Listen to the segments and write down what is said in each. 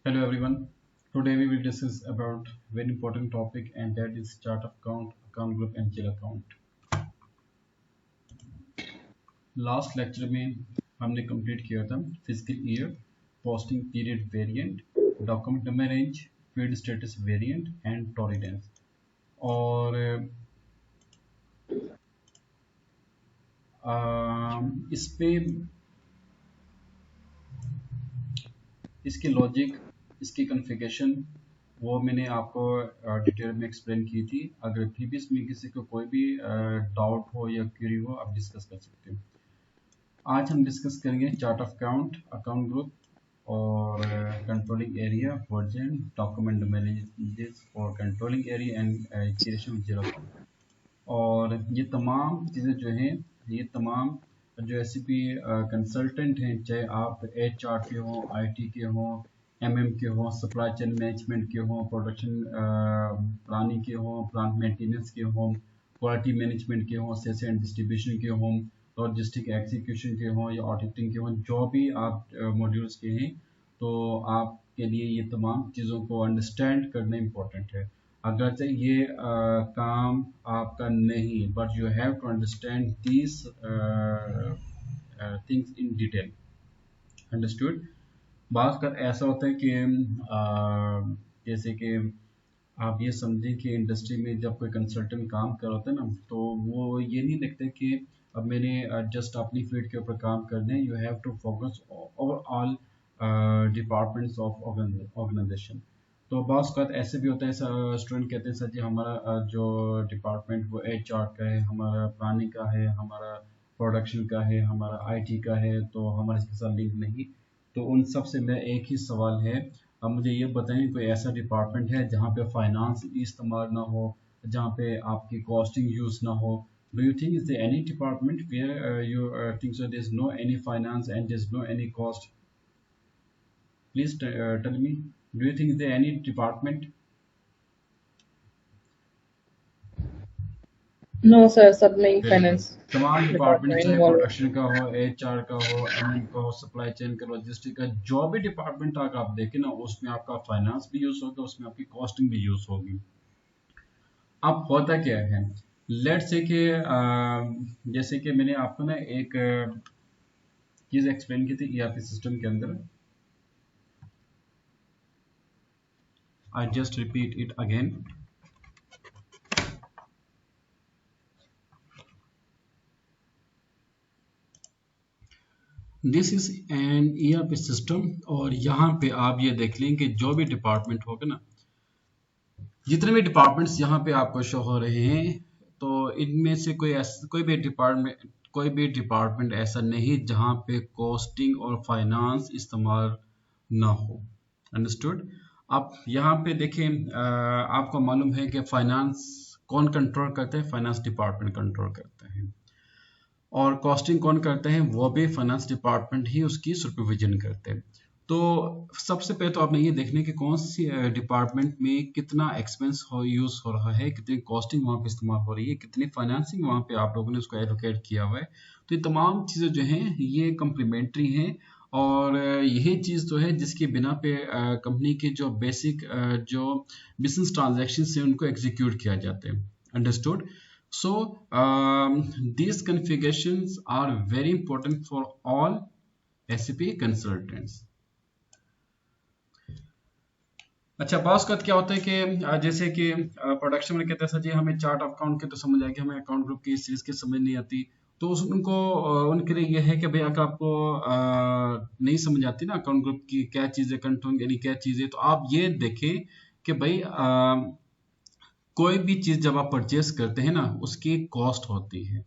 Hello everyone. Today we will discuss about very important topic and that is chart of account, account group and GL account. Last lecture में हमने complete किया था physical year, posting period variant, document number range, field status variant and tolerance. और इस पे इसकी logic, इसकी configuration वो मैंने आपको डिटेल में एक्सप्लेन की थी। अगर प्रीवियस में किसी को कोई भी डाउट हो या क्वेरी हो आप डिस्कस कर सकते हो। आज हम डिस्कस करेंगे chart of account, account group और controlling area, version, document manages for controlling area and creation of zero account. और ये तमाम चीज़ें जो हैं, ये तमाम जो एससीपी कंसल्टेंट हैं, चाहे आप एचआर के हों, आईटी के हों, एमएम के हों, सप्लाई चेन मैनेजमेंट के हों, प्रोडक्शन प्लानिंग के हों, प्लांट मेंटेनेंस के हों, क्वालिटी मैनेजमेंट के हों, सेल्स एंड डिस्ट्रीब्यूशन के हों, लॉजिस्टिक एग्जीक्यूशन के हों या ऑडिटिंग के हों, जो भी आप मॉड्यूल्स के हैं, तो आपके लिए ये तमाम चीज़ों को अंडरस्टैंड करना इम्पोर्टेंट है। अगरचे ये काम आपका नहीं, but you have to understand these things in detail. Understood? बात कर ऐसा होता है कि जैसे कि आप ये समझें कि इंडस्ट्री में जब कोई कंसल्टेंट काम कर रहा होता है ना, तो वो ये नहीं देखते कि अब मैंने जस्ट अपनी फील्ड के ऊपर काम करने हैं। You have to focus overall departments of organisation. तो बास का ऐसे भी होता है, स्टूडेंट कहते हैं सर जी हमारा जो डिपार्टमेंट वो एचआर का है, हमारा प्लानिंग का है, हमारा प्रोडक्शन का है, हमारा आईटी का है, तो हमारे इसके साथ लिंक नहीं। तो उन सब से मेरा एक ही सवाल है, अब मुझे ये बताएं कोई ऐसा डिपार्टमेंट है जहाँ पे फाइनेंस इस्तेमाल ना हो, जहाँ पे आपकी कॉस्टिंग यूज ना हो। Do you think is there any department where you think so there is no any finance and there is no any cost? Please tell me, do you think is there any department? No sir, सब में ही very good. Finance तमाम department, department चाहे involve है। Production का हो, HR का हो, एमएम का हो, सप्लाई चेन का, लॉजिस्टिक का, जो भी डिपार्टमेंट आप देखें ना, उसमें आपका फाइनेंस भी यूज होगा, उसमें आपकी कॉस्टिंग भी यूज होगी। अब होता क्या है, लेट से कि जैसे कि मैंने आपको ना एक चीज एक्सप्लेन की थी ईआरपी सिस्टम के अंदर। I just repeat it again. This is an ERP system और यहाँ पे आप ये देख लें कि जो भी डिपार्टमेंट होगा ना, जितने भी डिपार्टमेंट्स यहाँ पे आपको शो हो रहे हैं, तो इनमें से कोई भी डिपार्टमेंट ऐसा नहीं जहाँ पे कॉस्टिंग और फाइनेंस इस्तेमाल ना हो। अंडरस्टूड? आप यहाँ पे देखें, आपको मालूम है कि फाइनेंस कौन कंट्रोल करते हैं? फाइनेंस डिपार्टमेंट कंट्रोल करते हैं। और कॉस्टिंग कौन करते हैं? वो भी फाइनेंस डिपार्टमेंट ही उसकी सुपरविजन करते हैं। तो सबसे पहले तो आपने ये देखना है कि कौन सी डिपार्टमेंट में कितना एक्सपेंस यूज हो रहा है, कितनी कॉस्टिंग वहाँ पे इस्तेमाल हो रही है, कितनी फाइनेंसिंग वहाँ पे आप लोगों ने उसको एलोकेट किया हुआ है। तो ये तमाम चीज़ें जो हैं ये कम्प्लीमेंट्री हैं और यही चीज़ तो है जिसके बिना पे कंपनी के जो बेसिक जो बिजनेस ट्रांजेक्शन है उनको एग्जीक्यूट किया जाता है। Understood? So these configurations are very important for all SAP consultants. अच्छा, बॉस का क्या होता है कि जैसे कि प्रोडक्शन में कहते हैं सर जी हमें चार्ट ऑफ अकाउंट के तो समझ आएगी, हमें अकाउंट ग्रुप की सीरीज की समझ नहीं आती। तो उनको उनके लिए यह है कि भाई अगर आपको नहीं समझ आती ना अकाउंट ग्रुप की क्या चीज़ है, कंट्रोल यानी क्या चीज़ है, तो आप ये देखें कि भाई कोई भी चीज़ जब आप परचेस करते हैं ना, उसकी कॉस्ट होती है,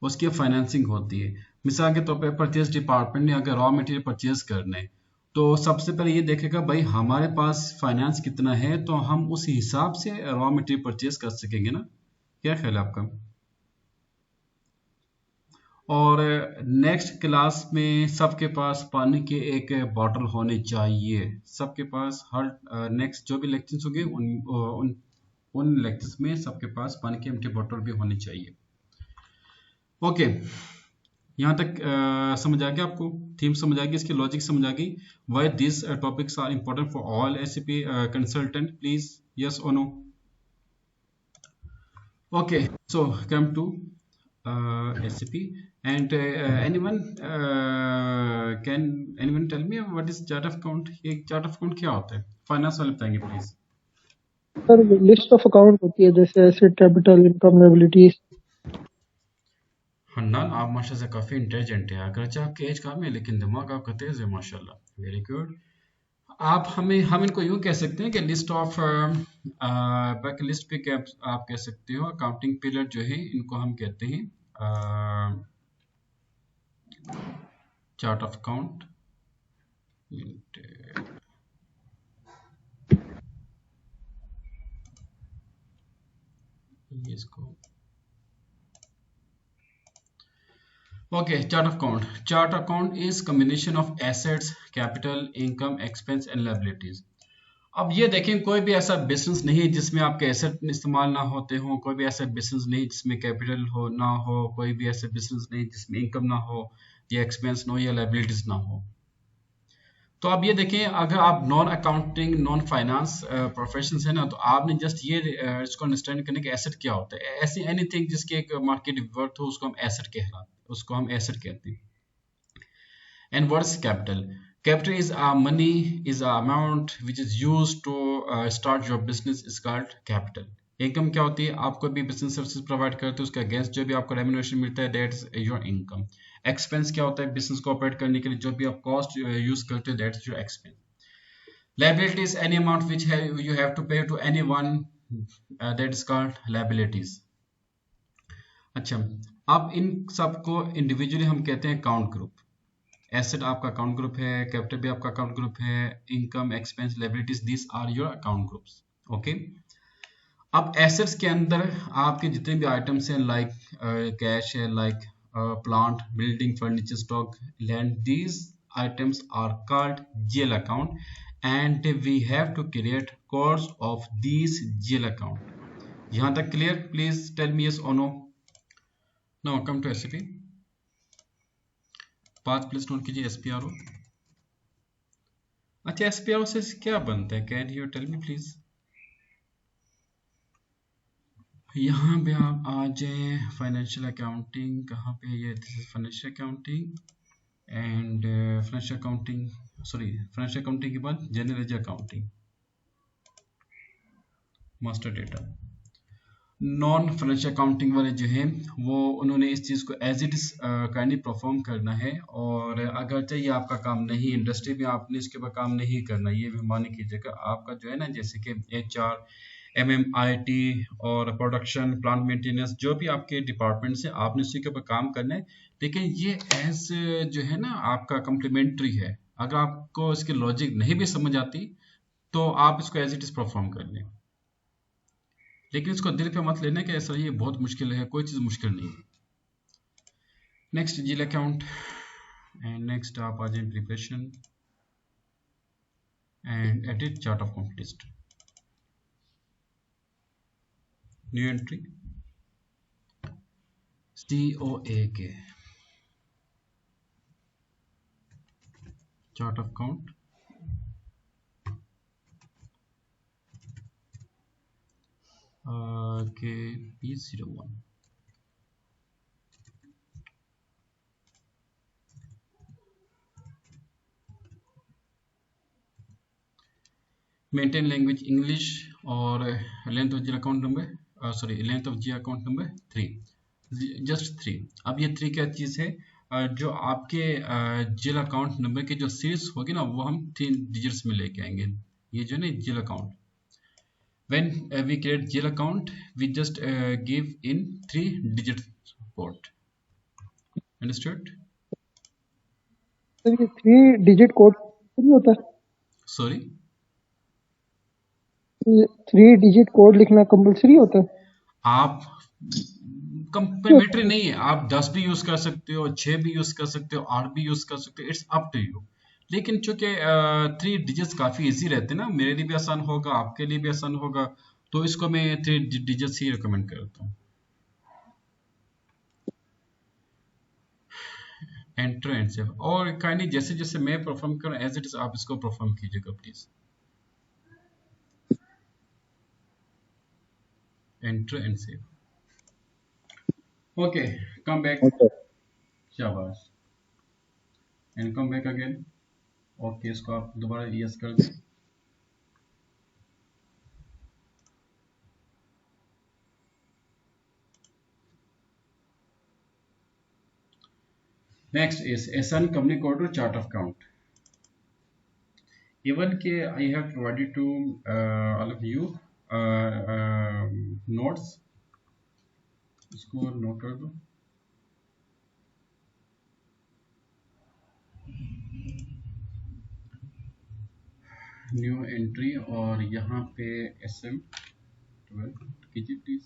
उसकी फाइनेंसिंग होती है। मिसाल के तौर पे परचेस डिपार्टमेंट ने अगर रॉ मटेरियल परचेस करना है, तो सबसे पहले ये देखेगा भाई हमारे पास फाइनेंस कितना है, तो हम उस हिसाब से रॉ मटेरियल परचेस कर सकेंगे ना। क्या ख्याल है आपका? और नेक्स्ट क्लास में सबके पास पानी के एक बॉटल होने चाहिए, सबके पास हर नेक्स्ट जो भी लेक्चर्स होंगे उन लेक्चर्स में सबके पास पानी की एम्प्टी बॉटल भी होनी चाहिए। ओके, यहाँ तक समझ आ गया आपको? थीम समझ आ गई, इसकी लॉजिक समझ आ गई? Why this topics are important for all SAP consultant, please yes और no? Okay, so come to SAP and anyone can anyone tell me what is chart of account? ये chart of account क्या होता है? Finance वाले बताएंगे please. Sir list of account होती है जैसे asset, capital, income, liabilities. Hannan, आप माशाल्लाह से काफी इंटेलिजेंट है, अगर आपकी एज कम है लेकिन दिमाग आपका तेज है माशाल्लाह, वेरी गुड। आप हम इनको यूं कह सकते हैं कि लिस्ट ऑफ बैक लिस्ट पे क्या आप कह सकते हो, अकाउंटिंग पीरियड जो है इनको हम कहते हैं चार्ट ऑफ अकाउंट। इसको okay, chart of account. Chart account is combination of assets, capital, income, expense and liabilities. अब ये देखें, कोई भी ऐसा बिजनेस नहीं जिसमें आपके एसेट इस्तेमाल ना होते हो, कोई भी ऐसा बिजनेस नहीं जिसमें कैपिटल हो ना हो, कोई भी ऐसा बिजनेस नहीं जिसमें इनकम ना हो या एक्सपेंस ना हो या लाइबिलिटीज ना हो। तो आप ये देखें, अगर आप non accounting non finance profession है ना, तो आपने जस्ट ये इसको अंडरस्टैंड करने के एसेट क्या होता है। ऐसी एनीथिंग जिसकी एक मार्केट वर्थ हो उसको हम एसेट कहते हैं। And what is capital? Capital is money, is a amount which is used to start your business is called capital. Income क्या होती है? आप कोई भी बिजनेस सर्विसेज प्रोवाइड करते हो उसका अगेंस्ट जो भी आपको रेम्यूनरेशन मिलता है that is your income. Expense क्या होता है? बिजनेस को ऑपरेट करने के लिए जो भी आप कॉस्ट यूज करते हो that is your expense. Liabilities any amount which you have to pay to anyone, that is called liabilities. अच्छा, अब इन सबको इंडिविजुअली हम कहते हैं अकाउंट ग्रुप। एसेट आपका अकाउंट ग्रुप है, कैपिटल भी आपका अकाउंट ग्रुप है, income, expense, liabilities, this are your account groups. Okay, अब एसेट्स के अंदर आपके जितने भी आइटम्स हैं लाइक कैश है, like plant, building, furniture, stock, land, these items are called GL account and we have to create codes of this GL account. यहां तक clear? Please tell me yes और no. Now come to SAP. Path please note कीजिए SPRO. अच्छा, SPRO से क्या बनता है? Can you tell me please? यहाँ पे आप आ जाए, फाइनेंशियल अकाउंटिंग कहाँ पे है? ये this is financial accounting and financial accounting, sorry financial accounting के बाद general ledger accounting, master data. Non financial accounting वाले जो हैं वो उन्होंने इस चीज़ को as it is kindly perform करना है, और अगर चाहिए आपका काम नहीं, इंडस्ट्री में आपने इसके ऊपर काम नहीं करना, ये भी मान कीजिएगा आपका जो है ना, जैसे कि एचआर, MMIT और प्रोडक्शन, प्लांट मेंटेनेंस, जो भी आपके डिपार्टमेंट्स हैं आपने उसी के ऊपर काम करना है। लेकिन ये एज जो है ना आपका कम्प्लीमेंट्री है, अगर आपको इसकी लॉजिक नहीं भी समझ आती तो आप इसको एज इट इज परफॉर्म कर लें, लेकिन इसको दिल पे मत लेना कि ऐसा ये बहुत मुश्किल है, कोई चीज़ मुश्किल नहीं। Next GL account and next आप आ जाए preparation and edit chart of account list, new entry COA के चार्ट ऑफ अकाउंट के P01। मेंटेन लैंग्वेज इंग्लिश और length of G account number, sorry length of G account number 3, just 3। अब ये 3 क्या चीज़ है? जो आपके जिल अकाउंट नंबर की जो सीरीज होगी ना वो हम 3 डिजिट्स में लेके आएंगे। ये जो है ना जिल account, when we create GL account we just give in 3 digit code, understood? Sir ये 3 डिजिट कोड नहीं होता? sorry, ये 3 डिजिट कोड लिखना कंपलसरी होता है? आप कंप्लीमेंट्री नहीं है, आप 10 भी यूज कर सकते हो, 6 भी यूज कर सकते हो, 8 भी यूज कर सकते हो, इट्स अप टू यू। लेकिन चूंकि 3 डिजिट्स काफी इजी रहते हैं ना, मेरे लिए भी आसान होगा, आपके लिए भी आसान होगा, तो इसको मैं 3 डिजिट्स ही रिकमेंड करता हूँ। Enter and save. और काइंडली जैसे जैसे मैं परफॉर्म कर एज इट इज आप इसको परफॉर्म कीजिएगा please. Enter and save. Okay, come back. शाबाश। And come back again. Okay, इसको आप दोबारा यस कर दें। Next is assign company code और चार्ट ऑफ काउंट। Even के I have provided to all of you notes, इसको नोट कर दो। न्यू एंट्री और यहाँ पे SM12 कीजिए प्लीज।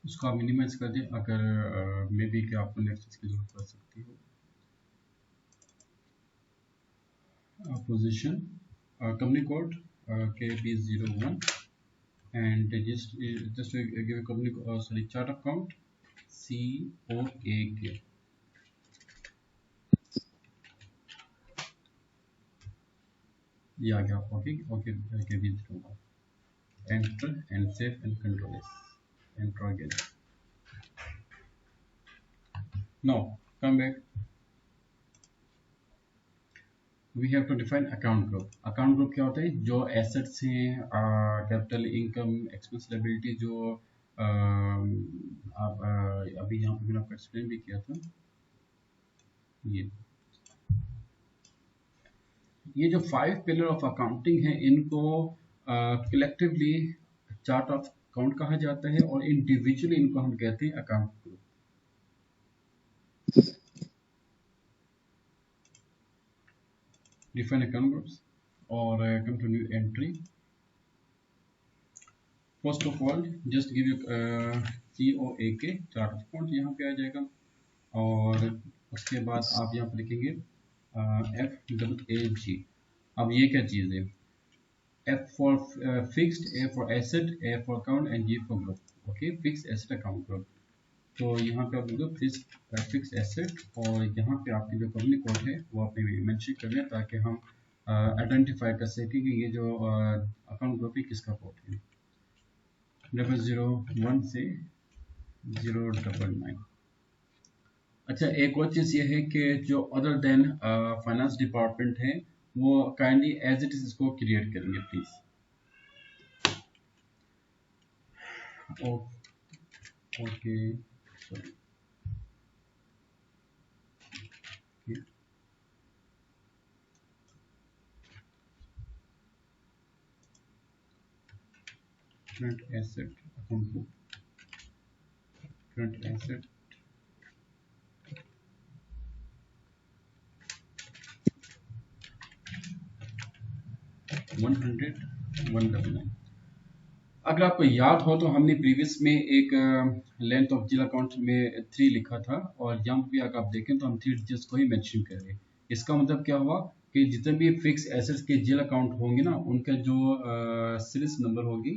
इसको आप मिनिमाइज कर दें, अगर मे बी कि आपको नेक्स्ट की जरूरत पड़ सकती हो। Position company code KB01 and just to give a company sorry chart of count COAK। ये आ गया। Okay okay KB01। enter and save and control S। enter again। now come back। we have to define account group। account group क्या होता है? जो assets हैं, capital, income, expense, liability, जो आप अभी यहाँ पे मैंने आपको एक्सप्लेन भी किया था। ये जो 5 पिलर ऑफ अकाउंटिंग है, इनको कलेक्टिवली चार्ट ऑफ अकाउंट कहा जाता है और इंडिविजुअली इनको हम कहते हैं account group. Define account groups और come to new entry. First of all just give you COAK chart of account, यहाँ पे आ जाएगा। और उसके बाद आप यहाँ पर लिखेंगे FAAG। अब ये क्या चीज़ है? F for fixed, A for asset, A for account and G for group। Okay, fix asset account group. तो यहाँ पे आप लोग फिक्स एसेट और यहाँ पे आपकी जो कंपनी कोड है वो आपने मेंशन कर दें ताकि हम आइडेंटिफाई कर सकें कि ये जो अकाउंट ग्रुप है किसका कोड है। 001 से 099। अच्छा, एक और चीज़ ये है कि जो अदर देन फाइनेंस डिपार्टमेंट है वो काइंडली एज इट इज इसको क्रिएट करेंगे please. Okay sorry. current asset account book, current asset 100 199। अगर आपको याद हो तो हमने प्रीवियस में एक लेंथ ऑफ जीरो अकाउंट में 3 लिखा था और यहाँ पे अगर आप देखें तो हम 3 डिजिट्स को ही मेंशन कर रहे हैं। इसका मतलब क्या हुआ कि जितने भी फिक्स एसेट्स के जीरो अकाउंट होंगे ना, उनका जो सीरीज नंबर होगी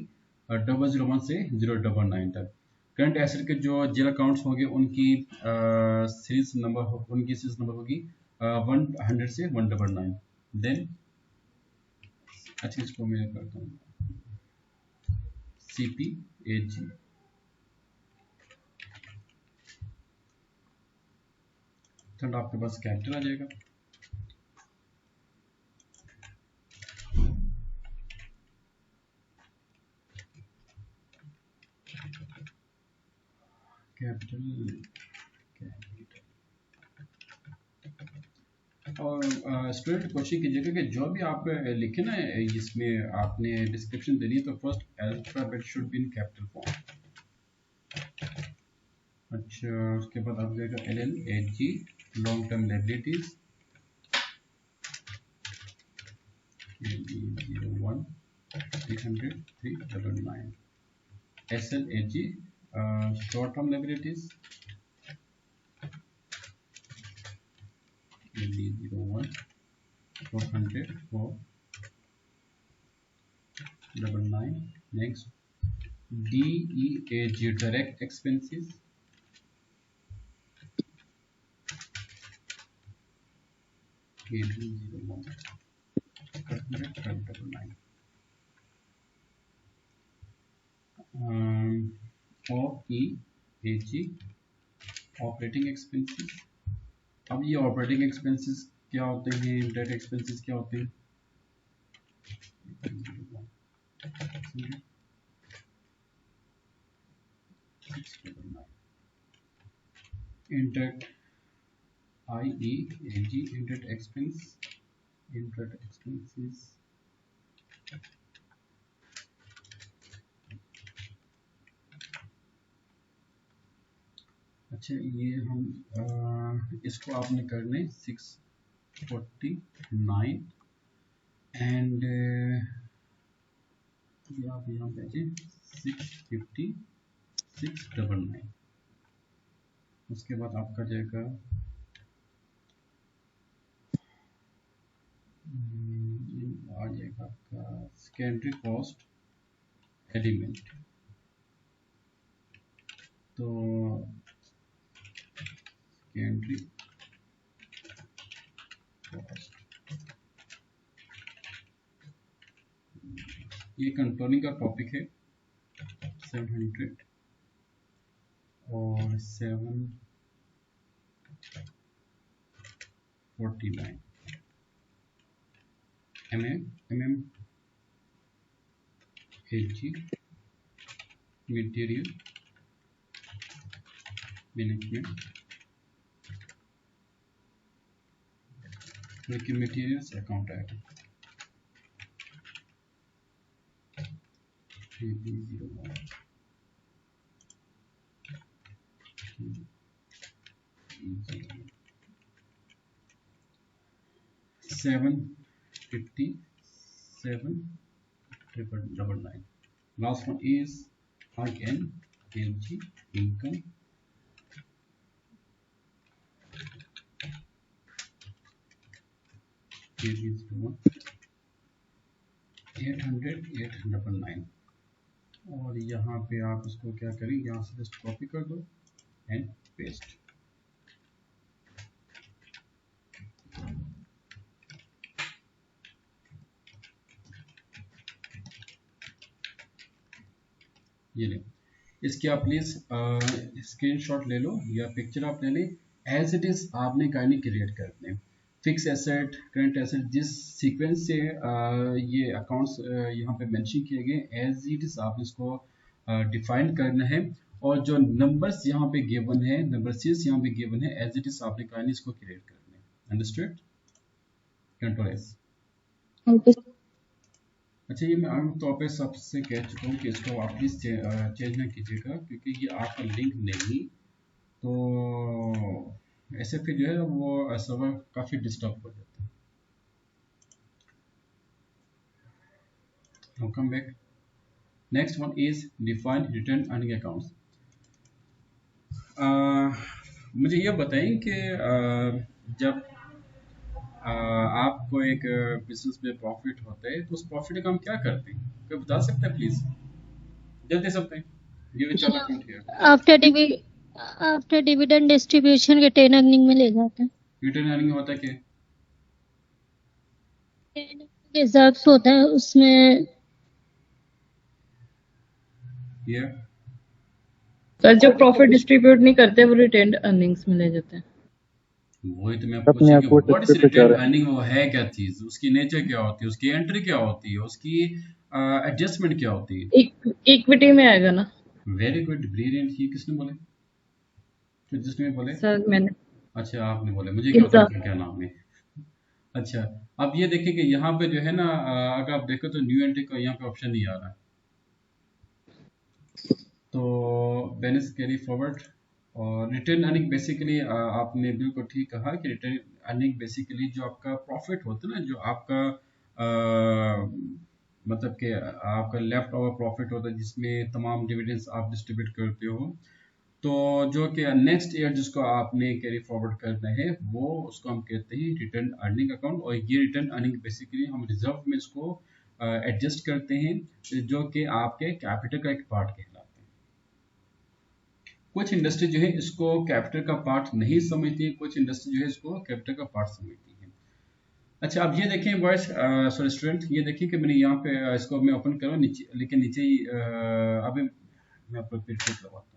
001 से 099 तक। करंट एसेट के जो जीरो अकाउंट्स होंगे उनकी सीरीज नंबर होगी 100 से 199। देन अच्छा, इसको मैं करता हूँ CPAG। थर्ड आपके पास कैपिटल आ जाएगा। कैपिटल और स्टूडेंट कोशिश कीजिएगा कि जो भी आप लिखे ना इसमें आपने डिस्क्रिप्शन देनी है तो first alphabet should be in capital form. अच्छा, उसके बाद आप जाएगा LLHG long term liabilities KB01 300 399 SLHG short term liabilities KB01 400 499 next DEAG direct expenses KB01 400 599 OEAG operating expenses. अब ये ऑपरेटिंग एक्सपेंसेस क्या होते हैं, डायरेक्ट एक्सपेंसेस क्या होते हैं? Interact IEAG interact expense interact expenses अच्छा, ये हम इसको आपने करने 649 एंड ये आप यहाँ भेजें 650 699। उसके बाद आपका जाएगा आ जाएगा आपका सेकेंडरी कॉस्ट एलिमेंट। तो सेकेंडरी कॉस्ट ये कंट्रोलिंग का टॉपिक है 700 और 749 HG मटेरियल मैनेजमेंट लेकिन मटेरियल्स अकाउंट आएगा KB01 750 799. Last one is INLG income KB01 800 और यहाँ पे आप इसको क्या करें, यहाँ से जस्ट कॉपी कर दो एंड पेस्ट। ये ले, इसकी आप प्लीज स्क्रीनशॉट ले लो या पिक्चर आप ले लें। एज इट इज आपने कहानी क्रिएट कर दें, फिक्स एसेट करंट एसेट जिस सीक्वेंस से ये अकाउंट्स यहाँ पे मेंशन किए गए एज इट इज आप इसको डिफाइन करना है और जो नंबर्स यहाँ पे गिवन है, नंबर सीरीज यहाँ पे गिवन है, एज इट इज आपने कहानी इसको क्रिएट करना है। अंडरस्टूड? Control S. अच्छा, ये मैं आम तौर पे सबसे कह चुका हूँ कि इसको आप प्लीज चेंज ना कीजिएगा क्योंकि ये आपका लिंक नहीं, तो ऐसे फिर जो है वो सर्वर काफी डिस्टर्ब हो जाता है। Welcome back. Next one is define return earning accounts. मुझे ये बताएं कि जब आपको एक बिजनेस में प्रॉफिट होता है तो उस प्रॉफिट का हम क्या करते हैं, कोई बता सकते हैं प्लीज? जल्दी सकते हैं। After dividend distribution retain earning में ले जाते हैं। रिटेन अर्निंग होता है क्या? रिजर्व्स होता है उसमें। सर जो प्रॉफिट डिस्ट्रीब्यूट नहीं करते वो रिटेन अर्निंग्स में ले जाते हैं। वही तो मैं आपको पूछूंगा, व्हाट इज रिटेन अर्निंग, वो है क्या चीज, उसकी नेचर क्या होती है, उसकी एंट्री क्या होती है, उसकी एडजस्टमेंट क्या होती है? इक्विटी में आएगा ना। Very good, brilliant. ये किसने बोले? तो जिसने बोले सर मैंने। अच्छा, आपने बोले, मुझे क्या पता क्या नाम है। अच्छा, अब ये देखिए कि यहाँ पे जो है ना अगर आप देखो तो न्यू एंट्री का यहाँ पे ऑप्शन नहीं आ रहा। तो बैलेंस कैरी फॉरवर्ड और रिटर्न अर्निंग बेसिकली आपने बिल्कुल ठीक कहा कि रिटर्न अर्निंग बेसिकली जो आपका प्रॉफिट होता है ना, जो आपका मतलब कि आपका लेफ्ट ओवर प्रॉफिट होता है जिसमें तमाम डिविडेंड्स आप डिस्ट्रीब्यूट करते हो, तो जो कि नेक्स्ट ईयर जिसको आपने कैरी फॉरवर्ड करना है वो उसको हम कहते हैं रिटर्न अर्निंग अकाउंट। और ये रिटर्न अर्निंग बेसिकली हम रिजर्व में इसको एडजस्ट करते हैं जो कि आपके कैपिटल का एक पार्ट कहलाता है। कुछ इंडस्ट्री जो है इसको कैपिटल का पार्ट नहीं समझती, कुछ इंडस्ट्री जो है इसको कैपिटल का पार्ट समझती है। अच्छा, अब ये देखें वर्ड्स सॉरी स्टूडेंट, ये देखिए कि मैंने यहाँ पे इसको मैं ओपन करूँ नीचे, लेकिन नीचे ही अभी मैं आपको फिर लगाता हूँ।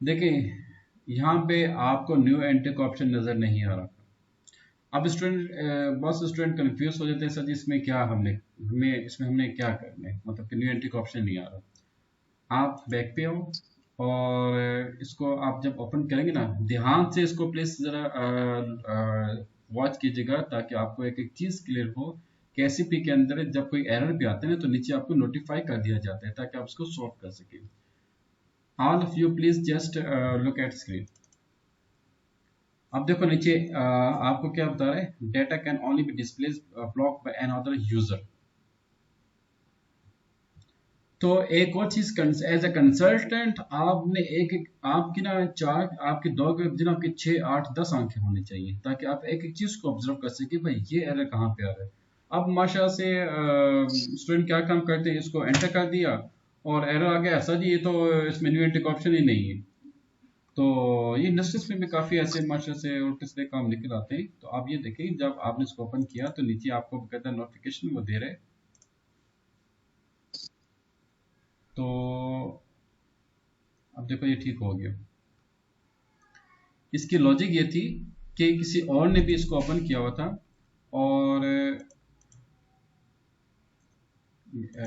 देखिए यहाँ पे आपको न्यू एंट्री का ऑप्शन नजर नहीं आ रहा। अब स्टूडेंट बहुत से स्टूडेंट कंफ्यूज हो जाते हैं, सर इसमें क्या हमने क्या करना है, मतलब कि न्यू एंट्री का ऑप्शन नहीं आ रहा। आप बैक पे आओ और इसको आप जब ओपन करेंगे ना, ध्यान से इसको प्लीज जरा वॉच कीजिएगा ताकि आपको एक एक चीज क्लियर हो। KCP के अंदर जब कोई एरर भी आता है ना तो नीचे आपको नोटिफाई कर दिया जाता है ताकि आप इसको सॉल्व कर सकें। All of you please just look at screen. अब देखो नीचे आपको क्या बता रहा है, data can only be display block by another user. तो एक और चीज, एज ए कंसल्टेंट आपने आपकी ना आपके 2 के दिन आपके 6, 8, 10 आंखें होनी चाहिए ताकि आप एक एक चीज को ऑब्जर्व कर सके भाई ये एरर कहाँ पे आ रहा है। अब माशा से स्टूडेंट क्या काम करते हैं, इसको एंटर कर दिया और एरर आ गया, सर जी ये तो इसमें न्यू एंट्री का ऑप्शन ही नहीं है। तो ये इंडस्ट्रीज में भी काफी ऐसे माशा से उल्टे सीधे काम निकल आते हैं। तो आप ये देखें जब आपने इसको ओपन किया तो नीचे आपको कहता है नोटिफिकेशन वो दे रहे। तो अब देखो ये ठीक हो गया। इसकी लॉजिक ये थी कि किसी और ने भी इसको ओपन किया हुआ था और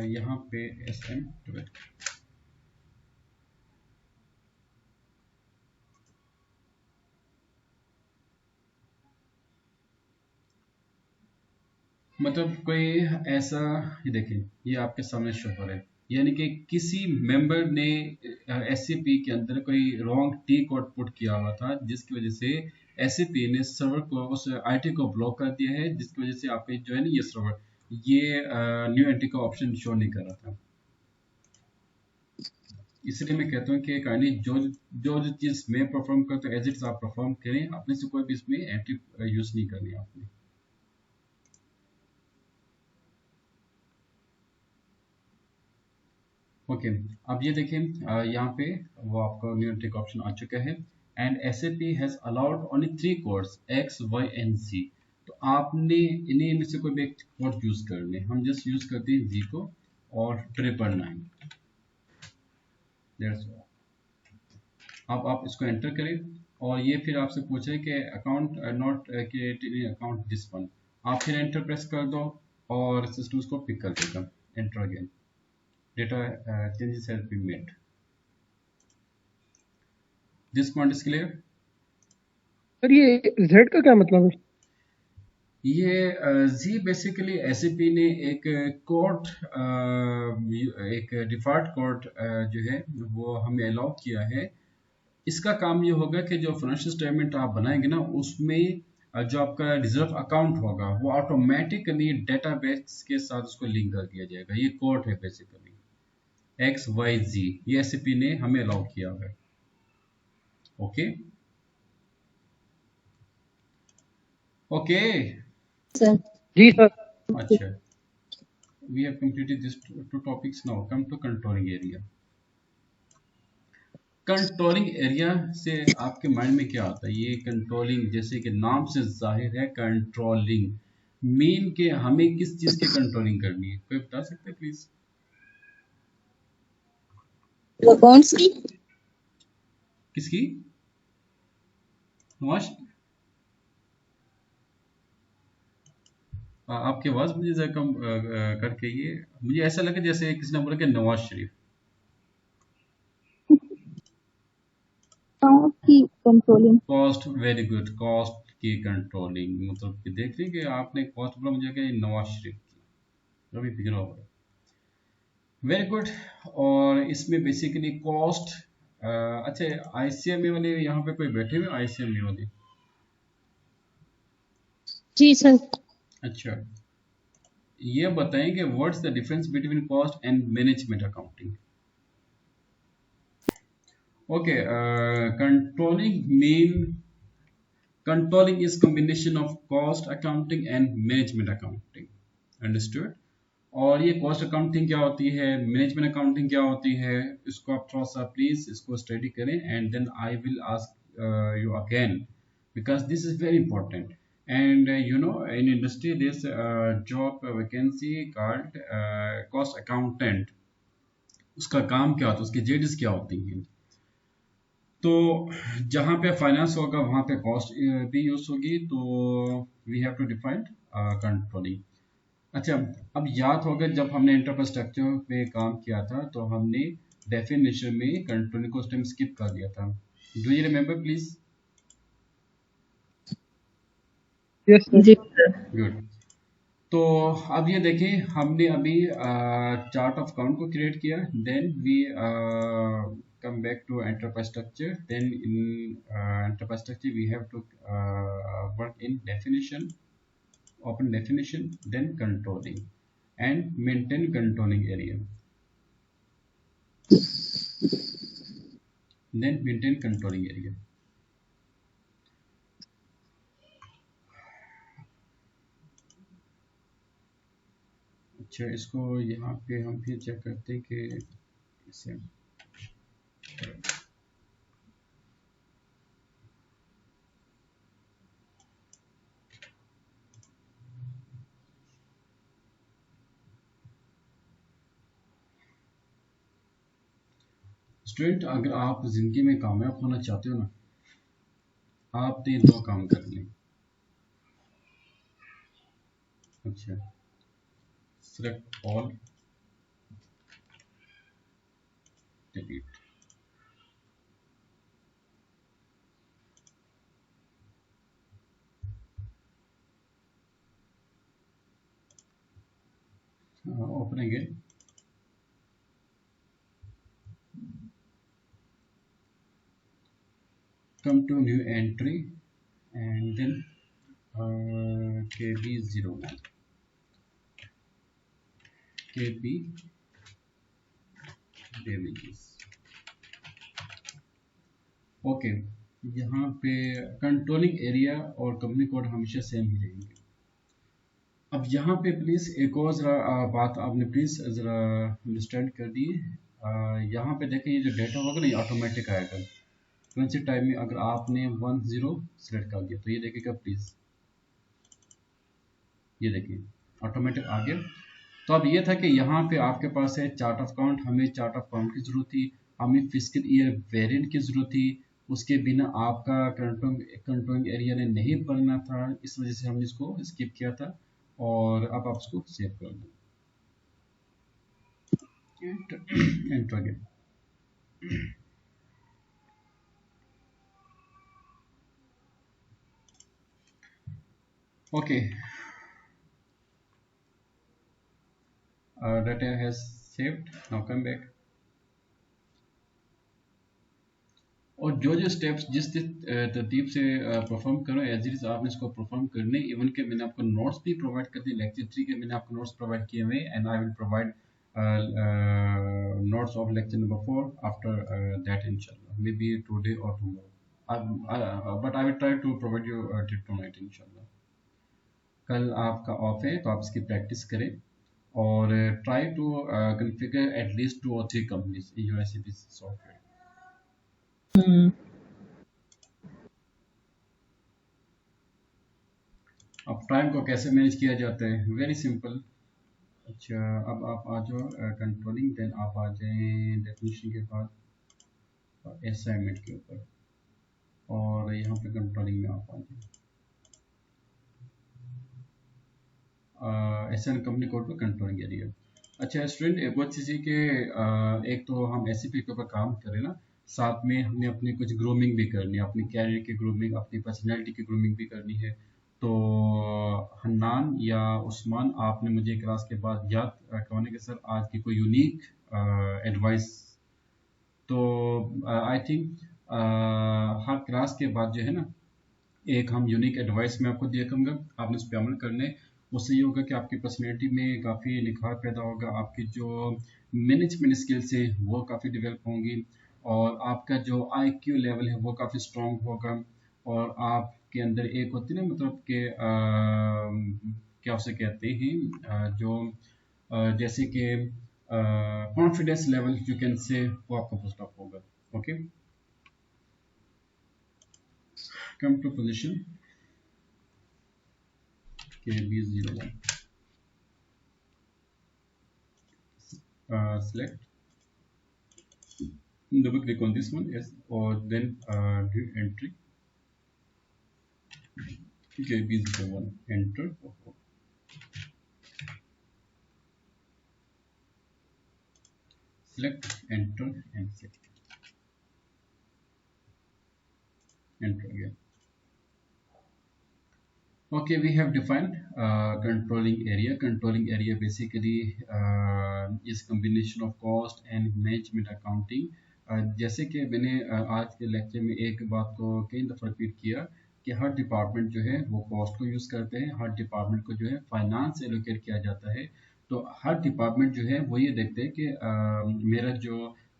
यहाँ पे SM12 मतलब कोई ऐसा, ये देखें ये आपके सामने शो हो रहा है, यानी कि किसी मेंबर ने SCP के अंदर कोई रॉन्ग टी कोड पुट किया हुआ था जिसकी वजह से SCP ने सर्वर को उस IT को ब्लॉक कर दिया है, जिसकी वजह से आपके जो है ना ये सर्वर ये न्यू एंट्री का ऑप्शन शो नहीं कर रहा था। इसलिए मैं कहता हूँ कि काइंडली जो चीज मैं परफॉर्म करता हूँ एज इट आप परफॉर्म करें, अपने से कोई भी इसमें एंट्री यूज नहीं करनी आपने। ओके, अब ये देखें यहाँ पे वो आपका न्यू एंट्री का ऑप्शन आ चुका है and SAP has allowed only 3 codes X, Y and Z। तो आपने इन्हीं में से कोई भी एक कोड यूज करने, हम जस्ट यूज करते हैं Z को और 999। That's all. अब आप इसको एंटर करें और ये फिर आपसे पूछे कि account not created in account this one, आप फिर एंटर प्रेस कर दो और सिस्टम उसको पिक कर देगा। Enter again, data changes has been made. This point is clear? Sir ये Z का क्या मतलब है? ये Z बेसिकली SAP ने एक कोड एक डिफॉल्ट कोड जो है वो हमें अलाउ किया है। इसका काम ये होगा कि जो फाइनेंशियल स्टेटमेंट आप बनाएंगे ना उसमें जो आपका रिजर्व अकाउंट होगा वो ऑटोमेटिकली डेटाबेस के साथ उसको लिंक कर दिया जाएगा। ये कोड है बेसिकली XYZ, ये SAP ने हमें अलाउ किया है। Okay okay sir. जी सर। अच्छा, we have completed these two topics. Now come to controlling area. Controlling area से आपके माइंड में क्या आता है? ये कंट्रोलिंग जैसे कि नाम से जाहिर है कंट्रोलिंग मीन के हमें किस चीज की कंट्रोलिंग करनी है, कोई बता सकते हैं प्लीज? कौन सी? किसकी? नवाज, आपकी आवाज मुझे जरा कम करके, ये मुझे ऐसा लगा जैसे किसी ने बोला कि नवाज शरीफ। की controlling. Cost, very good, cost की कंट्रोलिंग, मतलब कि देख रहे कि आपने कॉस्ट बोला मुझे कि नवाज शरीफ की, अभी फिक्र होगा। Very good. और इसमें बेसिकली कॉस्ट, अच्छा आईसीएमए वाले यहाँ पे कोई बैठे हुए आईसीएमए वाले? जी सर। अच्छा, ये बताएं कि what's the difference between cost and management accounting? Okay, controlling is combination of cost accounting and management accounting, understood? और ये कॉस्ट अकाउंटिंग क्या होती है, मैनेजमेंट अकाउंटिंग क्या होती है, इसको आप थोड़ा सा प्लीज इसको स्टडी करें and then I will ask you again because this is very important. And you know in industry this job vacancy called cost accountant, उसका काम क्या होता है, उसकी जेडीज क्या होती हैं? तो जहाँ पे फाइनेंस होगा वहाँ पे कॉस्ट भी यूज होगी, तो we have to define controlling. अच्छा, अब याद होगा जब हमने इंफ्रास्ट्रक्चर पे काम किया था तो हमने डेफिनेशन में कंट्रोलिंग को उस टाइम स्किप कर दिया था। Do you remember please? Yes, sir. जी सर। गुड। तो अब ये देखें, हमने अभी चार्ट ऑफ अकाउंट को क्रिएट किया, then we come back to enterprise structure, then in enterprise structure we have to work in definition, open definition, then controlling and maintain controlling area, then maintain controlling area. अच्छा, इसको यहाँ पे हम फिर check करते हैं कि इसे स्टूडेंट, अगर आप जिंदगी में कामयाब होना चाहते हो ना, आप ये दो काम कर लें। अच्छा, select all, delete। open again, come to new entry and then KB01, KB damages। Okay, यहाँ पे कंट्रोलिंग एरिया और कंपनी कोड हमेशा सेम ही रहेंगे। अब यहाँ पे प्लीज एक और जरा बात आपने प्लीज जरा अंडरस्टैंड कर दी। यहाँ पे देखें, ये जो डेटा होगा ना ये ऑटोमेटिक आएगा। करेंसी टाइप में अगर आपने 10 सेलेक्ट कर दिया तो ये देखिएगा प्लीज, ये देखिए ऑटोमेटिक आ गया। तो अब ये था कि यहाँ पे आपके पास है चार्ट ऑफ अकाउंट, हमें चार्ट ऑफ अकाउंट की जरूरत थी, हमें फिस्कल ईयर वेरिएंट की जरूरत थी, उसके बिना आपका कंट्रोलिंग एरिया ने नहीं बनना था, इस वजह से हमने इसको स्किप किया था। और अब आप इसको सेव कर दो, enter again. Okay, data has saved, now come back। और जो जो स्टेप्स जिस तरतीब से परफॉर्म करो एज इट इज आपने इसको परफॉर्म करने। इवन के मैंने आपको नोट्स भी प्रोवाइड कर दिए, लेक्चर 3 के मैंने आपको नोट्स प्रोवाइड किए हुए, and I will provide notes of lecture number 4 after that इंशाल्लाह, मे बी टुडे और tomorrow, but I will try to provide you till tonight इंशाल्लाह। कल आपका ऑफ है तो आप इसकी प्रैक्टिस करें और ट्राई टू कॉन्फ़िगर एटलीस्ट 2 और 3 companies in your SAP software. अब टाइम को कैसे मैनेज किया जाता है, वेरी सिंपल। अच्छा, अब आप आ जाओ कंट्रोलिंग, देन आप आ जाए डेफिनेशन के बाद असाइनमेंट के ऊपर, और यहाँ पे कंट्रोलिंग में आप आ जाए एसएन कंपनी कोड पर कंट्रोलिंग एरिया। अच्छा स्टूडेंट, एक बात चीज़ है कि एक तो हम एससीपी के ऊपर काम करें ना, साथ में हमने अपनी कुछ ग्रूमिंग भी करनी है, अपनी कैरियर की ग्रूमिंग, अपनी पर्सनैलिटी की ग्रूमिंग भी करनी है। तो हन्नान या उस्मान, आपने मुझे क्लास के बाद याद करवाने कि सर आज की कोई यूनिक एडवाइस। तो आई थिंक हर क्लास के बाद जो है ना, एक हम यूनिक एडवाइस मैं आपको दिया करूँगा, आपने उस पर अमल करने। उससे ये होगा कि आपकी पर्सनैलिटी में काफ़ी निखार पैदा होगा, आपकी जो मैनेजमेंट स्किल्स हैं वो काफ़ी डेवलप होंगी, और आपका जो आईक्यू लेवल है वो काफ़ी स्ट्रॉन्ग होगा, और आपके अंदर एक होती है ना, मतलब कि क्या उसे कहते हैं, जो जैसे कि confidence level you can say, वो आपका बूस्ट अप होगा। Okay, come to position KB01, select, double click on this one, yes, or then do entry, KB01, enter, select, enter, and select, enter again. Okay, we have defined controlling area. Controlling area basically is combination of cost and management accounting. जैसे कि मैंने आज के lecture में एक बात को कई दफ़ा रिपीट किया कि हर डिपार्टमेंट जो है वो कॉस्ट को यूज़ करते हैं, हर डिपार्टमेंट को जो है फाइनेंस एलोकेट किया जाता है। तो हर डिपार्टमेंट जो है वो ये देखते हैं कि मेरा जो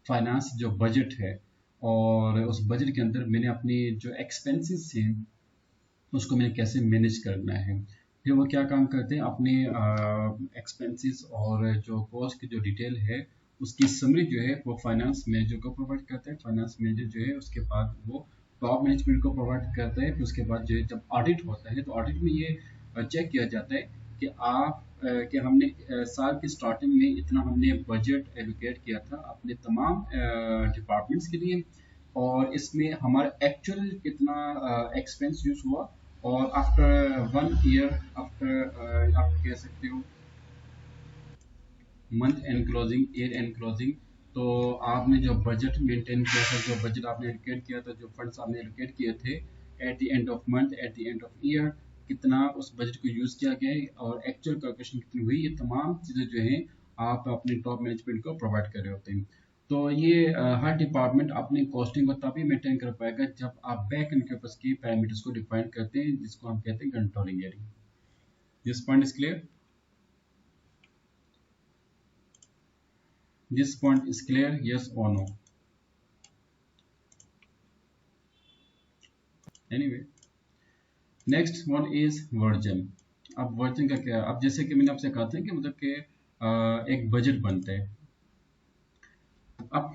फाइनेंस जो बजट है, और उस बजट के अंदर मैंने अपनी जो एक्सपेंसेस हैं उसको मैंने कैसे मैनेज करना है। फिर वो क्या काम करते हैं, अपने एक्सपेंसेस और जो कॉस्ट की जो डिटेल है उसकी समरी जो है वो फाइनेंस मैनेजर को प्रोवाइड करते हैं। फाइनेंस मैनेजर जो है उसके बाद वो टॉप मैनेजमेंट को प्रोवाइड करता है। फिर उसके बाद जो है जब ऑडिट होता है तो ऑडिट में ये चेक किया जाता है कि आप कि हमने साल की स्टार्टिंग में इतना हमने बजट एलोकेट किया था अपने तमाम डिपार्टमेंट्स के लिए, और इसमें हमारा एक्चुअल कितना एक्सपेंस यूज हुआ, और आफ्टर 1 ईयर, आफ्टर आप कह सकते हो month and closing, year and closing, तो आपने जो बजट मेंटेन किया था, जो बजट आपने एलोकेट किया था, जो फंड्स आपने एलोकेट किए थे at the end of month, at the end of year, कितना उस बजट को यूज़ किया गया है और एक्चुअल कैलकुलेशन कितनी हुई, ये तमाम चीज़ें जो हैं आप अपने टॉप मैनेजमेंट को प्रोवाइड कर रहे होते हैं। तो ये हर डिपार्टमेंट अपनी कॉस्टिंग को तभी मेंटेन कर पाएगा जब आप बैक एंड कैपेक्स की पैरामीटर्स को डिफाइन करते हैं, जिसको हम कहते हैं controlling area. This point is clear? This point is clear, yes or no? Anyway, next one is version. अब वर्जन का क्या है? अब जैसे कि मैंने आपसे कहा था कि मतलब कि एक बजट बनता है। अब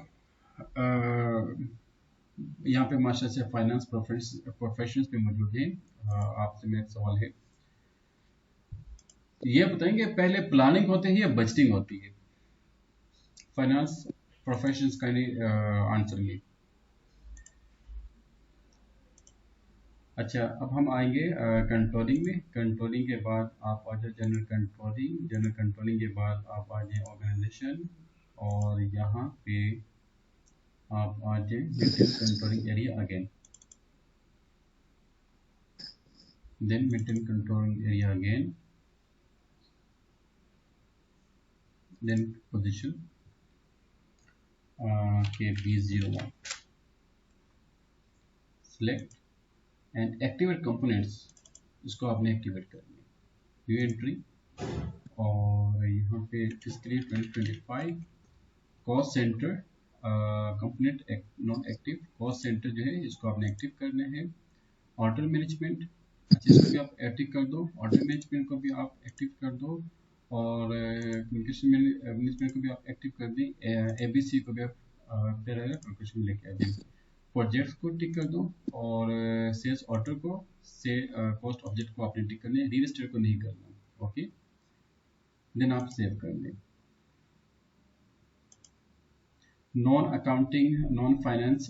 यहाँ पे माशा से फाइनेंस प्रोफेशनल्स भी मौजूद हैं। आपसे मेरा सवाल है, ये बताएंगे पहले प्लानिंग होती है या बजटिंग होती है? फाइनेंस प्रोफेशनल्स का आंसर ये। अच्छा, अब हम आएंगे कंट्रोलिंग में। कंट्रोलिंग के बाद आप आ जाए जनरल कंट्रोलिंग। जनरल कंट्रोलिंग के बाद आप आ जाए ऑर्गेनाइजेशन, और यहाँ पे आप आ जाए maintain controlling area again, then maintain controlling area again, then position KB01, select and activate components, इसको आपने एक्टिवेट करना है। न्यू एंट्री, और यहाँ पे फिस्कली 2025 cost centre component not active, cost centre जो है इसको आपने एक्टिव करना है। ऑर्डर मैनेजमेंट, अच्छा इसको भी आप एक्टिव कर दो, ऑर्डर मैनेजमेंट को भी आप एक्टिव कर दो, और कम्युनिकेशन मैनेजमेंट को भी आप एक्टिव कर दें। ABC को भी आप कम्युनिकेशन में लेके आ जाए। प्रोजेक्ट्स को टिक कर दो, और सेल्स ऑर्डर को से कॉस्ट ऑब्जेक्ट को आपने टिक करना है, रियल एस्टेट को नहीं करना। ओके, देन आप सेव कर दें। Non accounting non finance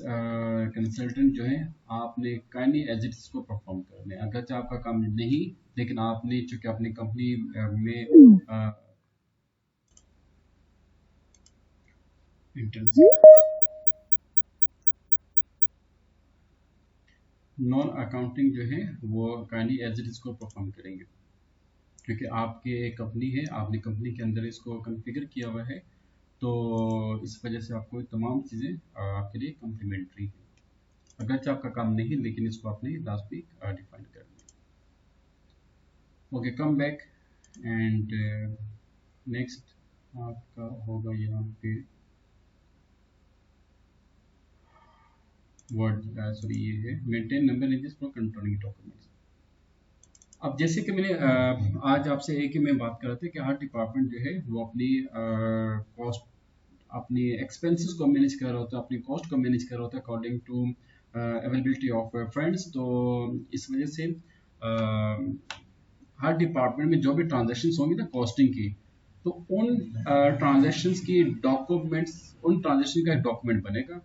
consultant जो है आपने काइंडली एज इट को परफॉर्म करना है। अगर आपका काम नहीं, लेकिन आपने चूंकि अपनी कंपनी में नॉन अकाउंटिंग जो है वो काइंडली एज इट इसको परफॉर्म करेंगे, क्योंकि आपके एक कंपनी है, आपने कंपनी के अंदर इसको कॉन्फ़िगर किया हुआ है, तो इस वजह से आपको तमाम चीज़ें आपके लिए कम्प्लीमेंट्री है। अगरचे आपका काम नहीं, लेकिन इसको आपने लास्ट वीक डिफाइन कर लिया। Okay, come back and next आपका होगा यहाँ पे वर्ड, सॉरी ये है maintain number ranges for controlling documents. अब जैसे कि मैंने आज आपसे एक ही मैं बात कर रहा था कि हर डिपार्टमेंट जो है वो अपनी कॉस्ट, अपनी एक्सपेंसेस को मैनेज कर रहा होता है, अपनी कॉस्ट को मैनेज कर रहा होता है according to availability of funds. तो इस वजह से हर डिपार्टमेंट में जो भी ट्रांजैक्शंस होंगी ना कॉस्टिंग की, तो उन ट्रांजैक्शंस की डॉक्यूमेंट्स, उन ट्रांजैक्शन का एक डॉक्यूमेंट बनेगा,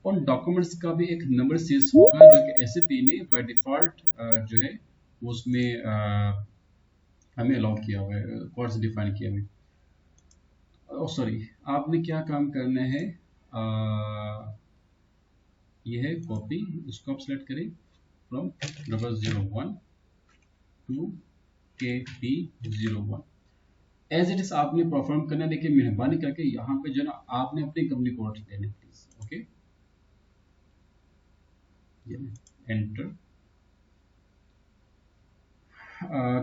उन डॉक्यूमेंट्स का भी एक नंबर सीरीज होगा जो कि एसएपी ने बाय डिफॉल्ट जो है उसमें हमें अलाउ किया हुआ है, कोर्स डिफाइन किया हुआ है। सॉरी, आपने क्या काम करना है, ये है कॉपी, इसको आप सेलेक्ट करें from 001 to KP01 as it is आपने परफॉर्म करना है। देखिए मेहरबानी करके यहाँ पे जो ना आपने अपनी कंपनी कोड लेना है please. Okay, enter.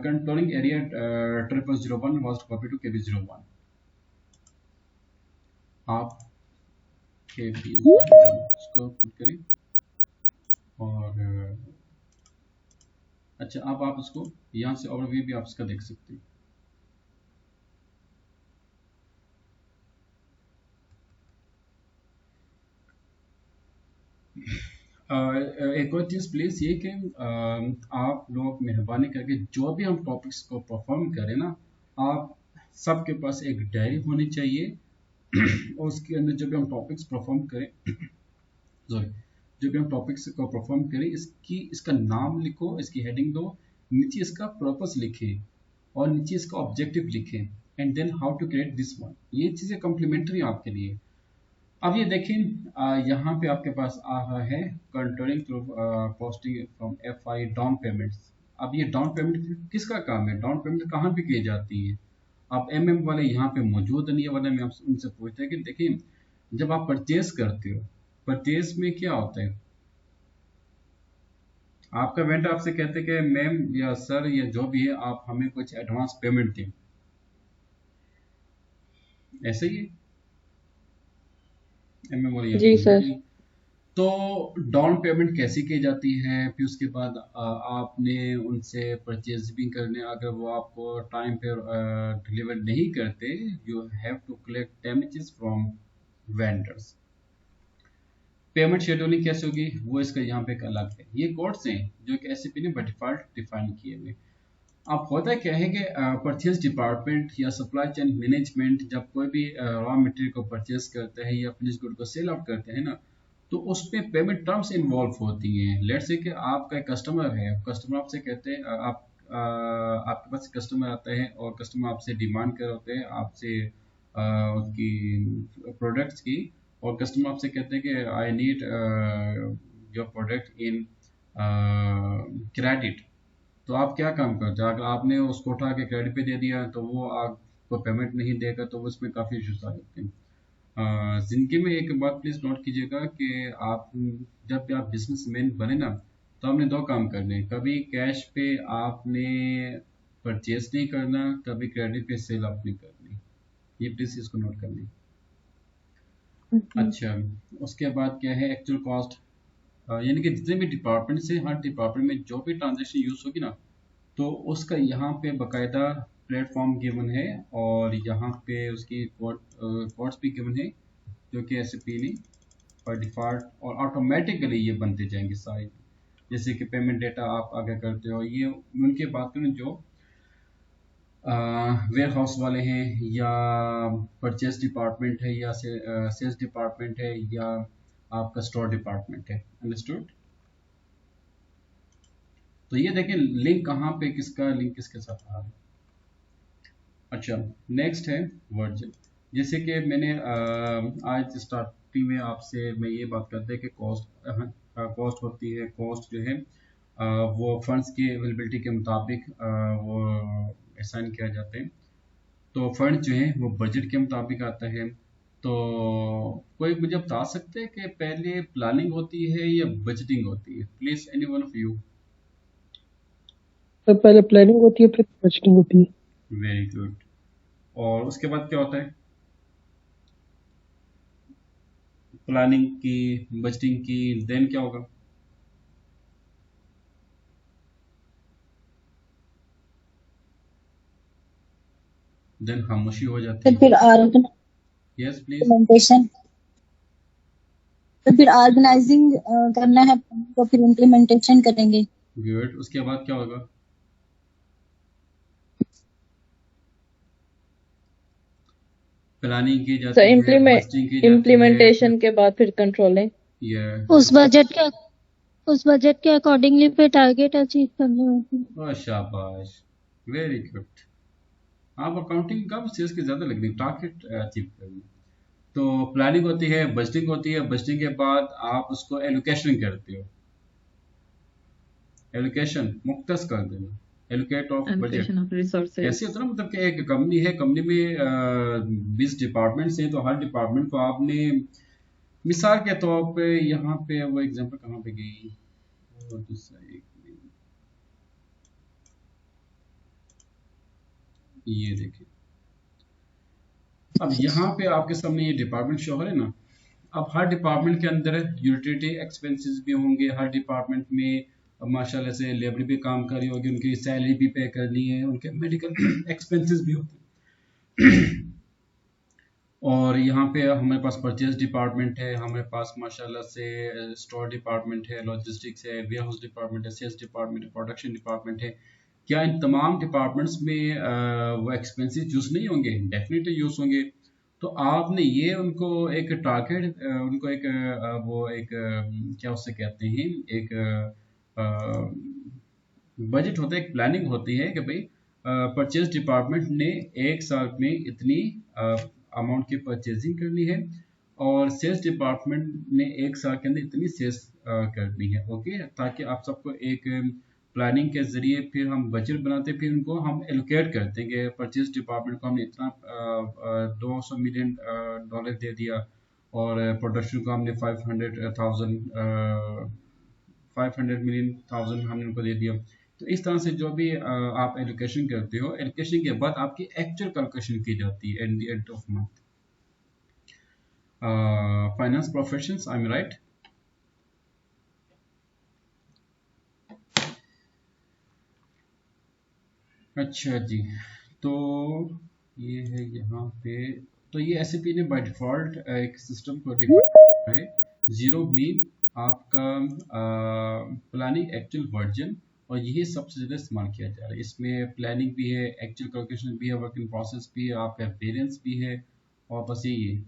Controlling area 0001 was copy to KB01। आप KB01 इसको पुट करें और अच्छा, अब आप इसको यहाँ से ओवरव्यू भी आप इसका देख सकते हैं। एक और चीज़ प्लीज़ ये कि आप लोग मेहरबानी करके जो भी हम टॉपिक्स को परफॉर्म करें ना, आप सबके पास एक डायरी होनी चाहिए और उसके अंदर जब भी हम टॉपिक्स परफॉर्म करें सॉरी जब भी हम टॉपिक्स को परफॉर्म करें, इसका नाम लिखो, इसकी हेडिंग दो, नीचे इसका पर्पस लिखें और नीचे इसका ऑब्जेक्टिव लिखें, and then how to create this one. ये चीज़ें कम्प्लीमेंट्री आपके लिए। अब ये देखें यहाँ पे आपके पास आ रहा है controlling through posting from FI down payments. अब ये डाउन पेमेंट किसका काम है, डाउन पेमेंट कहाँ पे की जाती है? आप MM वाले यहाँ पे मौजूद नहीं है, वाले मैं आपसे उनसे पूछता है कि देखिए जब आप परचेज करते हो, परचेज में क्या होता है, आपका वेंडर आपसे कहते हैं कि मैम या सर या जो भी है आप हमें कुछ एडवांस पेमेंट दें, ऐसे ही MM वाले जी सर। तो डाउन पेमेंट कैसे की जाती है, फिर उसके बाद आपने उनसे परचेज भी करने, अगर वो आपको टाइम पे डिलीवर नहीं करते, you have to collect damages from vendors. Payment scheduling कैसे होगी वो इसका यहाँ पे एक अलग है। ये कोड्स हैं जो कि SAP ने बाय डिफॉल्ट डिफाइन किए हुए। अब होता क्या है कि परचेज डिपार्टमेंट या सप्लाई चेन मैनेजमेंट जब कोई भी रॉ मटेरियल को परचेज करते हैं या फिनिश गुड को सेल आउट करते हैं ना, तो उसमें पेमेंट टर्म्स इन्वॉल्व होती हैं। लेट्स से कि आपका एक कस्टमर है, कस्टमर आपसे कहते हैं आपके पास कस्टमर आता है और कस्टमर आपसे डिमांड कर रहे होते हैं आपसे उसकी प्रोडक्ट्स की, और कस्टमर आपसे कहते हैं कि I need your product in credit. तो आप क्या काम करते हो, अगर आपने उसको उठा के क्रेडिट पे दे दिया तो वो आपको पेमेंट नहीं देगा, तो उसमें काफ़ी इश्यूज आ जाते हैं। जिंदगी में एक बात प्लीज नोट कीजिएगा कि आप जब भी आप बिजनेसमैन बने ना, तो आपने दो काम करने, कभी कैश पे आपने परचेज नहीं करना, कभी क्रेडिट पे सेल आप नहीं करनी। ये प्लीज इसको नोट कर लें। अच्छा, उसके बाद क्या है एक्चुअल कॉस्ट, यानी कि जितने भी डिपार्टमेंट से, हर डिपार्टमेंट में जो भी ट्रांजेक्शन यूज होगी ना, तो उसका यहाँ पे बकायदा प्लेटफॉर्म गिवन है और यहाँ पे उसकी कोड्स भी गिवन है जो कि SAP ने बाय डिफॉल्ट और ऑटोमेटिकली ये बनते जाएंगे सारे। जैसे कि पेमेंट डेटा आप आगे करते हो, ये उनके बात करें जो वेयर हाउस वाले हैं या परचेज डिपार्टमेंट है या सेल्स डिपार्टमेंट है या आपका स्टोर डिपार्टमेंट है। अंडरस्टूड? तो ये देखें लिंक कहाँ पे, किसका लिंक किसके साथ आ रहा है। अच्छा, नेक्स्ट है वर्जन। जैसे कि मैंने आज स्टार्टिंग में आपसे मैं ये बात करते हैं कि कॉस्ट कॉस्ट होती है, कॉस्ट जो है वो फंड्स की अवेलेबिलिटी के मुताबिक वो असाइन किया जाते हैं। तो फंड जो है वो बजट के मुताबिक आता है। तो कोई मुझे बता सकते हैं कि पहले प्लानिंग होती है या बजटिंग होती है? Please any one of you. तो पहले प्लानिंग होती है, फिर बजटिंग होती है। Very good. और उसके बाद क्या होता है? प्लानिंग की, बजटिंग की, देन क्या होगा? देन खामोशी हो जाती तो है। फिर यस प्लीज। इम्प्लीमेंटेशन, तो फिर ऑर्गेनाइजिंग करना है, तो फिर इम्प्लीमेंटेशन करेंगे। गुड। उसके बाद क्या होगा? प्लानिंग की So जाती है, बजटिंग की जाती है, फिर इम्प्लीमेंटेशन के बाद फिर कंट्रोलिंग। उस बजट के अकॉर्डिंगली फिर टारगेट अचीव करने होते हैं। शाबाश, वेरी गुड। आप अकाउंटिंग कम सेल्स की ज्यादा लग रही, टारगेट अचीव करनी। तो प्लानिंग होती है, बजटिंग होती है, बजटिंग के बाद आप उसको एलोकेशन करते हो। एलोकेशन मुख्तस कर देना, allocate of budget. Allocation of resources. कैसे होता है ना, मतलब कि एक कंपनी है, कंपनी में 20 डिपार्टमेंट्स हैं, तो हर डिपार्टमेंट को आपने, मिसाल के तौर पे यहाँ पे वो एग्जांपल कहाँ पे गई, और दूसरा एक, ये देखिए, अब यहाँ पे आपके सामने ये डिपार्टमेंट शो हो रहा है ना। अब हर डिपार्टमेंट के अंदर यूटिलिटी एक्सपेंसेस भी होंगे, हर डिपार्टमेंट में माशाल्लाह से लेबर भी काम कर रही होगी, उनकी सैलरी भी पे करनी है, उनके मेडिकल एक्सपेंसेस भी होते हैं। और यहाँ पे हमारे पास परचेज डिपार्टमेंट है, हमारे पास माशाल्लाह से स्टोर डिपार्टमेंट है, लॉजिस्टिक्स है, वेयर हाउस डिपार्टमेंट है, सेल्स डिपार्टमेंट है, प्रोडक्शन डिपार्टमेंट है। क्या इन तमाम डिपार्टमेंट्स में वो एक्सपेंसेस यूज नहीं होंगे? डेफिनेटली यूज होंगे। तो आपने ये उनको एक टारगेट, उनको एक वो एक क्या उससे कहते हैं, एक बजट होता है, एक प्लानिंग होती है कि भाई परचेज डिपार्टमेंट ने एक साल में इतनी अमाउंट की परचेजिंग करनी है, और सेल्स डिपार्टमेंट ने एक साल के अंदर इतनी सेल्स करनी है। ओके, ताकि आप सबको एक प्लानिंग के जरिए फिर हम बजट बनाते हैं, फिर उनको हम एलोकेट करते हैं कि परचेज डिपार्टमेंट को हमने इतना 200 मिलियन डॉलर दे दिया, और प्रोडक्शन को हमने 500 मिलियन थाउजेंड हमने उनको दे दिया। तो इस तरह से जो भी आप एलोकेशन करते हो, एलोकेशन के बाद आपकी एक्चुअल कैलकुलेशन की जाती है at the end of month. Finance professions, I am right? अच्छा जी, तो ये है यहाँ पे। तो ये SAP ने बाय डिफॉल्ट एक सिस्टम को डिफाइन है, जीरो मीन आपका प्लानिंग एक्चुअल वर्जन, और यही सबसे ज़्यादा इस्तेमाल किया जा रहा है। इसमें प्लानिंग भी है, एक्चुअल कैलकुलेशन भी है, वर्क इन प्रोसेस भी है, आपका वेरिएंस भी है, और बस यही है।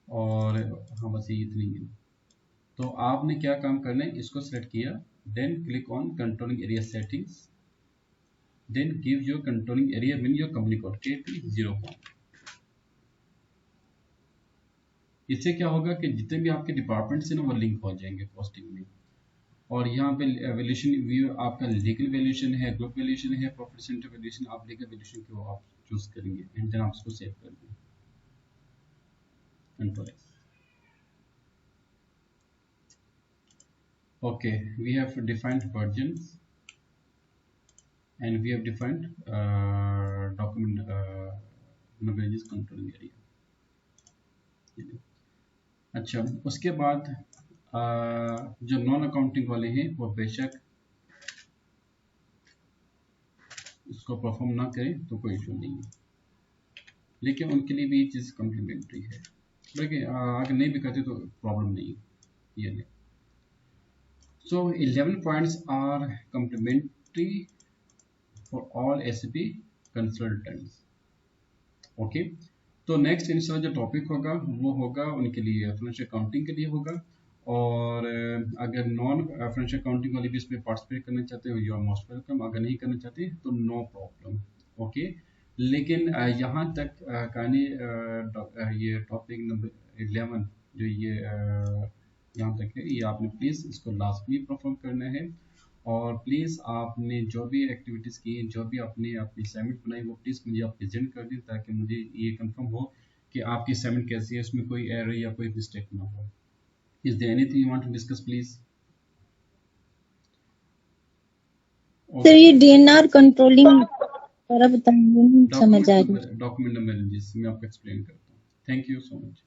और हाँ, बस ये इतनी है। तो आपने क्या काम करना है, इसको सेलेक्ट किया, then click on controlling area settings, then give your controlling area when your company code K3 0. इससे क्या होगा कि जितने भी आपके डिपार्टमेंट्स हैं ना, वो लिंक हो जाएंगे कॉस्टिंग में। और यहाँ पे वैल्यूएशन व्यू आपका लीगल वैल्यूएशन है, ग्रुप वैल्यूएशन है, प्रॉफिट सेंटर वैल्यूएशन, आप लीगल वैल्यूएशन को आप चूज करेंगे, एंड देन आप इसको सेव कर दें, control X. Okay, we have defined versions and we have defined document languages controlling area। अच्छा, उसके बाद जो नॉन अकाउंटिंग वाले हैं वो बेशक इसको परफॉर्म ना करें तो कोई इशू नहीं है, लेकिन उनके लिए भी ये चीज़ कम्प्लीमेंट्री है, बल्कि अगर नहीं भी करते तो प्रॉब्लम नहीं है ये नहीं। So 11 points are complementary for all SAP consultants। Okay, तो नेक्स्ट इंशाल्लाह जो टॉपिक होगा वो होगा उनके लिए, फाइनेंशियल अकाउंटिंग के लिए होगा। और अगर नॉन फाइनेंशियल अकाउंटिंग वाले भी इसमें पार्टिसिपेट करना चाहते हो, यू आर मोस्ट वेलकम। अगर नहीं करना चाहते तो नो प्रॉब्लम। ओके, लेकिन यहाँ तक कहानी ये टॉपिक नंबर 11 जो ये यहाँ तक है। ये आपने प्लीज़ इसको लाजमी परफॉर्म करना है। और प्लीज़ आपने जो भी एक्टिविटीज़ की, जो भी आपने अपनी असाइनमेंट बनाई, वो प्लीज़ मुझे आप प्रेजेंट कर दें, ताकि मुझे ये कंफर्म हो कि आपकी असाइनमेंट कैसी है, उसमें कोई एरर या कोई मिस्टेक ना हो। Is there anything you want to discuss please? Sir ये डीएनआर कंट्रोलिंग थोड़ा बताएंगे, नहीं समझ आ रही। डॉक्यूमेंट एनालिसिस मैं आपको एक्सप्लेन करता हूँ। Thank you so much.